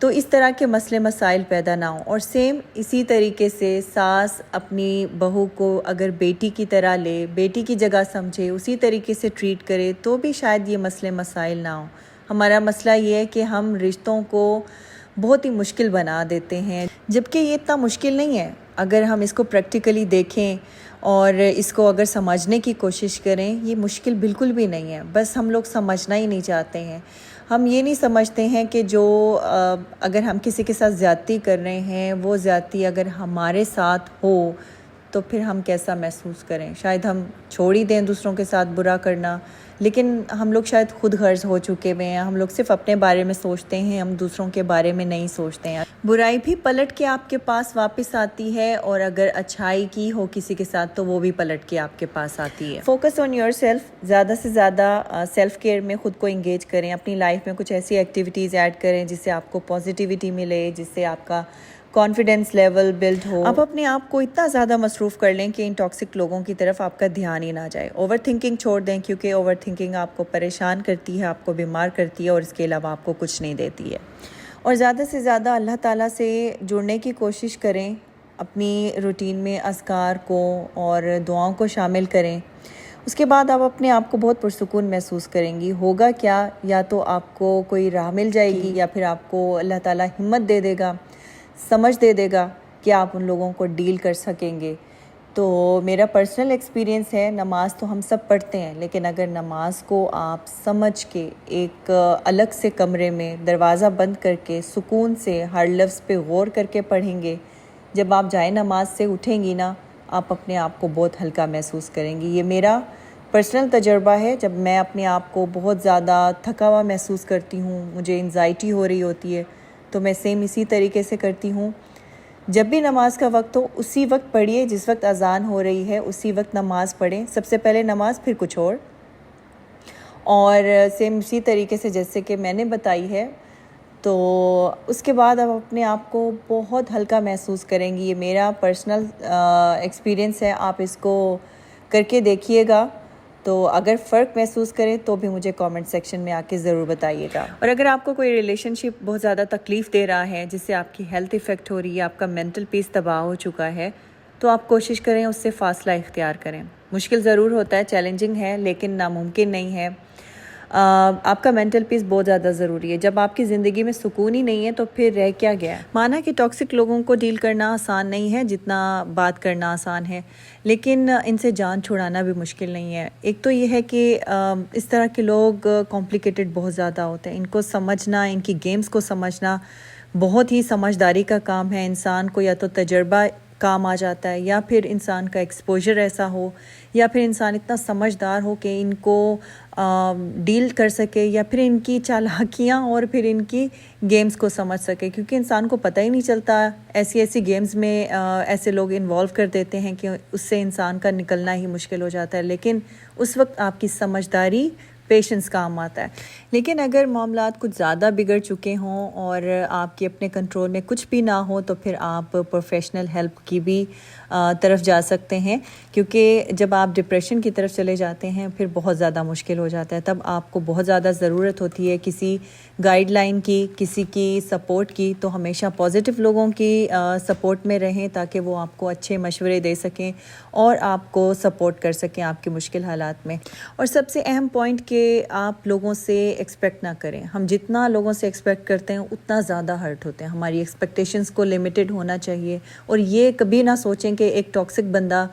تو اس طرح کے مسئلے مسائل پیدا نہ ہوں. اور سیم اسی طریقے سے ساس اپنی بہو کو اگر بیٹی کی طرح لے، بیٹی کی جگہ سمجھے، اسی طریقے سے ٹریٹ کرے تو بھی شاید یہ مسئلے مسائل نہ ہوں. ہمارا مسئلہ یہ ہے کہ ہم رشتوں کو بہت ہی مشکل بنا دیتے ہیں، جبکہ یہ اتنا مشکل نہیں ہے. اگر ہم اس کو پریکٹیکلی دیکھیں اور اس کو اگر سمجھنے کی کوشش کریں، یہ مشکل بالکل بھی نہیں ہے. بس ہم لوگ سمجھنا ہی نہیں چاہتے ہیں. ہم یہ نہیں سمجھتے ہیں کہ جو اگر ہم کسی کے ساتھ زیادتی کر رہے ہیں، وہ زیادتی اگر ہمارے ساتھ ہو تو پھر ہم کیسا محسوس کریں. شاید ہم چھوڑ ہی دیں دوسروں کے ساتھ برا کرنا، لیکن ہم لوگ شاید خود غرض ہو چکے ہوئے ہیں. ہم لوگ صرف اپنے بارے میں سوچتے ہیں، ہم دوسروں کے بارے میں نہیں سوچتے ہیں. برائی بھی پلٹ کے آپ کے پاس واپس آتی ہے، اور اگر اچھائی کی ہو کسی کے ساتھ تو وہ بھی پلٹ کے آپ کے پاس آتی ہے. فوکس آن یور سیلف، زیادہ سے زیادہ سیلف کیئر میں خود کو انگیج کریں. اپنی لائف میں کچھ ایسی ایکٹیویٹیز ایڈ کریں جس سے آپ کو پازیٹیوٹی ملے، جس سے آپ کا کانفیڈنس لیول بلڈ ہو. آپ اپنے آپ کو اتنا زیادہ مصروف کر لیں کہ ان ٹاکسک لوگوں کی طرف آپ کا دھیان ہی نہ جائے. اوور تھنکنگ چھوڑ دیں، کیونکہ اوور تھنکنگ آپ کو پریشان کرتی ہے، آپ کو بیمار کرتی ہے، اور اس کے علاوہ آپ کو کچھ نہیں دیتی ہے. اور زیادہ سے زیادہ اللہ تعالیٰ سے جڑنے کی کوشش کریں. اپنی روٹین میں اذکار کو اور دعاؤں کو شامل کریں. اس کے بعد آپ اپنے آپ کو بہت پرسکون محسوس کریں گی. ہوگا کیا، یا تو آپ کو کوئی راہ مل جائے گی، یا پھر آپ کو اللہ تعالیٰ ہمت دے دے گا، سمجھ دے دے گا کہ آپ ان لوگوں کو ڈیل کر سکیں گے. تو میرا پرسنل ایکسپیرینس ہے، نماز تو ہم سب پڑھتے ہیں، لیکن اگر نماز کو آپ سمجھ کے ایک الگ سے کمرے میں دروازہ بند کر کے سکون سے ہر لفظ پہ غور کر کے پڑھیں گے، جب آپ جائے نماز سے اٹھیں گی نا، آپ اپنے آپ کو بہت ہلکا محسوس کریں گی. یہ میرا پرسنل تجربہ ہے. جب میں اپنے آپ کو بہت زیادہ تھکا ہوا محسوس کرتی ہوں، مجھے انزائٹی ہو رہی ہوتی ہے، تو میں سیم اسی طریقے سے کرتی ہوں. جب بھی نماز کا وقت ہو اسی وقت پڑھیے، جس وقت اذان ہو رہی ہے اسی وقت نماز پڑھیں. سب سے پہلے نماز، پھر کچھ اور سیم اسی طریقے سے جیسے کہ میں نے بتائی ہے. تو اس کے بعد آپ اپنے آپ کو بہت ہلکا محسوس کریں گی. یہ میرا پرسنل ایکسپیرینس ہے. آپ اس کو کر کے دیکھیے گا. تو اگر فرق محسوس کریں تو بھی مجھے کامنٹ سیکشن میں آ کے ضرور بتائیے گا. اور اگر آپ کو کوئی ریلیشن شپ بہت زیادہ تکلیف دے رہا ہے، جس سے آپ کی ہیلتھ افیکٹ ہو رہی ہے، آپ کا مینٹل پیس تباہ ہو چکا ہے، تو آپ کوشش کریں اس سے فاصلہ اختیار کریں. مشکل ضرور ہوتا ہے، چیلنجنگ ہے، لیکن ناممکن نہیں ہے. آپ کا مینٹل پیس بہت زیادہ ضروری ہے. جب آپ کی زندگی میں سکون ہی نہیں ہے تو پھر رہ کیا گیا. مانا کہ ٹاکسک لوگوں کو ڈیل کرنا آسان نہیں ہے جتنا بات کرنا آسان ہے، لیکن ان سے جان چھڑانا بھی مشکل نہیں ہے. ایک تو یہ ہے کہ اس طرح کے لوگ کمپلیکیٹڈ بہت زیادہ ہوتے ہیں. ان کو سمجھنا، ان کی گیمز کو سمجھنا بہت ہی سمجھداری کا کام ہے. انسان کو یا تو تجربہ کام آ جاتا ہے، یا پھر انسان کا ایکسپوجر ایسا ہو، یا پھر انسان اتنا سمجھدار ہو کہ ان کو ڈیل کر سکے، یا پھر ان کی چالاکیاں اور پھر ان کی گیمز کو سمجھ سکے. کیونکہ انسان کو پتہ ہی نہیں چلتا، ایسی گیمز میں ایسے لوگ انوالو کر دیتے ہیں کہ اس سے انسان کا نکلنا ہی مشکل ہو جاتا ہے. لیکن اس وقت آپ کی سمجھداری، پیشنس کام آتا ہے. لیکن اگر معاملات کچھ زیادہ بگڑ چکے ہوں اور آپ کے اپنے کنٹرول میں کچھ بھی نہ ہو، تو پھر آپ پروفیشنل ہیلپ کی بھی طرف جا سکتے ہیں. کیونکہ جب آپ ڈپریشن کی طرف چلے جاتے ہیں پھر بہت زیادہ مشکل ہو جاتا ہے. تب آپ کو بہت زیادہ ضرورت ہوتی ہے کسی گائیڈ لائن کی، کسی کی سپورٹ کی. تو ہمیشہ پازیٹیو لوگوں کی سپورٹ میں رہیں، تاکہ وہ آپ کو اچھے مشورے دے سکیں اور آپ کو سپورٹ کر سکیں آپ کے مشکل حالات میں. اور سب سے اہم پوائنٹ کہ آپ لوگوں سے ایکسپیکٹ نہ کریں. ہم جتنا لوگوں سے ایکسپیکٹ کرتے ہیں اتنا زیادہ ہرٹ ہوتے ہیں. ہماری ایکسپیکٹیشنز کو لمیٹڈ ہونا چاہیے. اور یہ کبھی نہ سوچیں کہ ایک ٹاکسک بندہ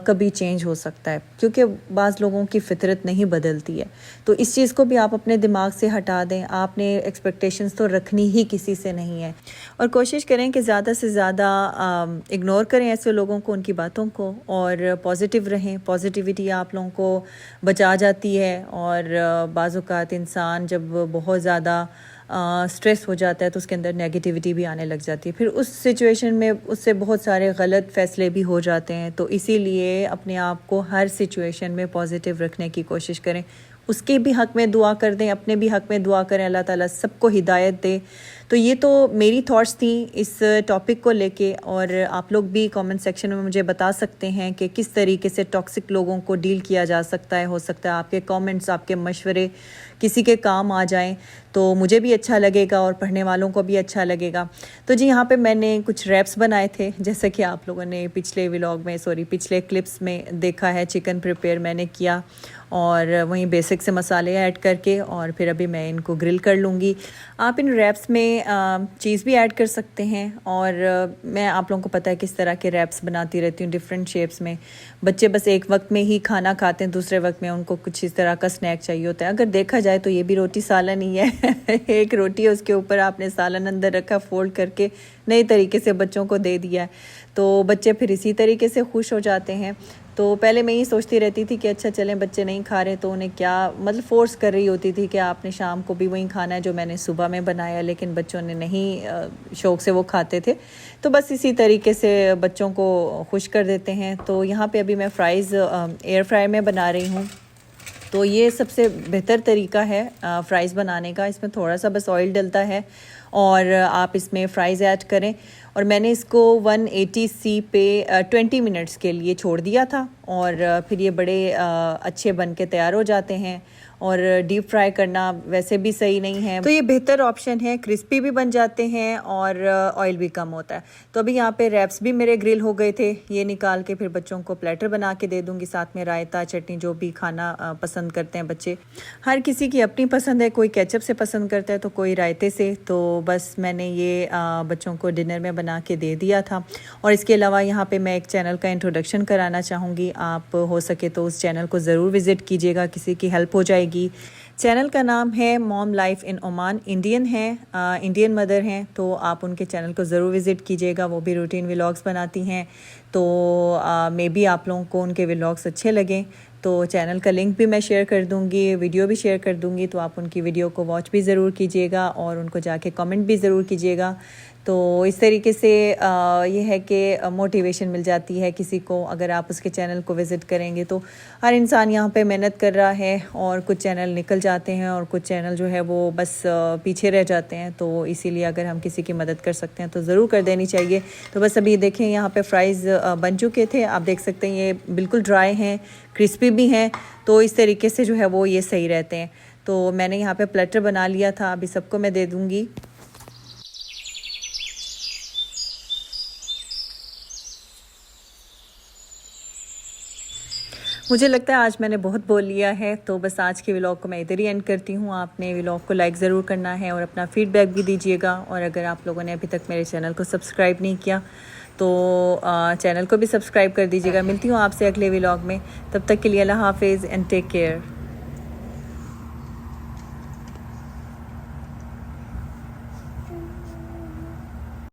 کبھی چینج ہو سکتا ہے، کیونکہ بعض لوگوں کی فطرت نہیں بدلتی ہے. تو اس چیز کو بھی آپ اپنے دماغ سے ہٹا دیں. آپ نے ایکسپیکٹیشنز تو رکھنی ہی کسی سے نہیں ہے. اور کوشش کریں کہ زیادہ سے زیادہ اگنور کریں ایسے لوگوں کو، ان کی باتوں کو، اور پازیٹیو رہیں. پازیٹیوٹی آپ لوگوں کو بچا جاتی ہے. اور بعض اوقات انسان جب بہت زیادہ سٹریس ہو جاتا ہے تو اس کے اندر نیگیٹیوٹی بھی آنے لگ جاتی ہے. پھر اس سچویشن میں اس سے بہت سارے غلط فیصلے بھی ہو جاتے ہیں. تو اسی لیے اپنے آپ کو ہر سچویشن میں پازیٹیو رکھنے کی کوشش کریں. اس کے بھی حق میں دعا کر دیں، اپنے بھی حق میں دعا کریں، اللہ تعالیٰ سب کو ہدایت دے۔ تو یہ تو میری تھاٹس تھیں اس ٹاپک کو لے کے، اور آپ لوگ بھی کامنٹ سیکشن میں مجھے بتا سکتے ہیں کہ کس طریقے سے ٹاکسک لوگوں کو ڈیل کیا جا سکتا ہے۔ ہو سکتا ہے آپ کے کامنٹس، آپ کے مشورے کسی کے کام آ جائیں تو مجھے بھی اچھا لگے گا اور پڑھنے والوں کو بھی اچھا لگے گا۔ تو جی یہاں پہ میں نے کچھ ریپس بنائے تھے، جیسا کہ آپ لوگوں نے پچھلے کلپس میں دیکھا ہے۔ چکن پریپیئر میں نے کیا اور وہیں بیسک سے مسالے ایڈ کر کے، اور پھر ابھی میں ان کو گرل کر لوں گی۔ آپ ان ریپس میں چیز بھی ایڈ کر سکتے ہیں، اور میں آپ لوگوں کو پتہ ہے کس طرح کے ریپس بناتی رہتی ہوں ڈیفرنٹ شیپس میں۔ بچے بس ایک وقت میں ہی کھانا کھاتے ہیں، دوسرے وقت میں ان کو کچھ اس طرح کا سنیک چاہیے ہوتا ہے۔ اگر دیکھا جائے تو یہ بھی روٹی سالن ہی ہے ایک روٹی ہے، اس کے اوپر آپ نے سالن اندر رکھا، فولڈ کر کے نئے طریقے سے بچوں کو دے دیا ہے، تو بچے پھر اسی طریقے سے خوش ہو جاتے ہیں۔ تو پہلے میں یہ سوچتی رہتی تھی کہ اچھا چلیں بچے نہیں کھا رہے تو انہیں کیا مطلب فورس کر رہی ہوتی تھی کہ آپ نے شام کو بھی وہیں کھانا ہے جو میں نے صبح میں بنایا، لیکن بچوں نے نہیں شوق سے وہ کھاتے تھے۔ تو بس اسی طریقے سے بچوں کو خوش کر دیتے ہیں۔ تو یہاں پہ ابھی میں فرائز ایئر فرائی میں بنا رہی ہوں، تو یہ سب سے بہتر طریقہ ہے فرائز بنانے کا۔ اس میں تھوڑا سا بس آئل ڈلتا ہے اور آپ اس میں فرائز ایڈ کریں، اور میں نے اس کو 180 پہ 20 منٹس کے لیے چھوڑ دیا تھا، اور پھر یہ بڑے اچھے بن کے تیار ہو جاتے ہیں۔ اور ڈیپ فرائی کرنا ویسے بھی صحیح نہیں ہے، تو یہ بہتر آپشن ہے، کرسپی بھی بن جاتے ہیں اور آئل بھی کم ہوتا ہے۔ تو ابھی یہاں پہ ریپس بھی میرے گرل ہو گئے تھے، یہ نکال کے پھر بچوں کو پلیٹر بنا کے دے دوں گی، ساتھ میں رائتا چٹنی جو بھی کھانا پسند کرتے ہیں بچے۔ ہر کسی کی اپنی پسند ہے، کوئی کیچپ سے پسند کرتا ہے تو کوئی رائتے سے۔ تو بس میں نے یہ بچوں کو ڈنر میں بنا کے دے دیا تھا۔ اور اس کے علاوہ یہاں پہ میں ایک چینل کا انٹروڈکشن کرانا چاہوں گی، آپ ہو سکے تو اس چینل کو ضرور وزٹ کیجیے گا، کسی کی ہیلپ ہو جائے گی۔ چینل کا نام ہے موم لائف ان عمان، انڈین ہیں، انڈین مدر ہیں، تو آپ ان کے چینل کو ضرور وزٹ کیجیے گا، وہ بھی روٹین ولاگز بناتی ہیں۔ تو مے بی آپ لوگوں کو ان کے ولاگز اچھے لگیں، تو چینل کا لنک بھی میں شیئر کر دوں گی، ویڈیو بھی شیئر کر دوں گی، تو آپ ان کی ویڈیو کو واچ بھی ضرور کیجیے گا اور ان کو جا کے کمنٹ بھی ضرور کیجیے گا۔ تو اس طریقے سے یہ ہے کہ موٹیویشن مل جاتی ہے کسی کو، اگر آپ اس کے چینل کو وزٹ کریں گے۔ تو ہر انسان یہاں پہ محنت کر رہا ہے، اور کچھ چینل نکل جاتے ہیں اور کچھ چینل جو ہے وہ بس پیچھے رہ جاتے ہیں، تو اسی لیے اگر ہم کسی کی مدد کر سکتے ہیں تو ضرور کر دینی چاہیے۔ تو بس ابھی دیکھیں یہاں پہ فرائز بن چکے تھے، آپ دیکھ سکتے ہیں یہ بالکل ڈرائی ہیں، کرسپی بھی ہیں، تو اس طریقے سے جو ہے وہ یہ صحیح رہتے ہیں۔ تو میں نے یہاں پہ پلیٹر بنا لیا تھا، ابھی سب کو میں دے دوں گی۔ مجھے لگتا ہے آج میں نے بہت بول لیا ہے، تو بس آج کے ولاگ کو میں ادھر ہی اینڈ کرتی ہوں۔ آپ نے ولاگ کو لائک ضرور کرنا ہے اور اپنا فیڈ بیک بھی دیجیے گا، اور اگر آپ لوگوں نے ابھی تک میرے چینل کو سبسکرائب نہیں کیا تو چینل کو بھی سبسکرائب کر دیجیے گا۔ ملتی ہوں آپ سے اگلے ولاگ میں، تب تک کے لیے اللہ حافظ اینڈ ٹیک کیئر۔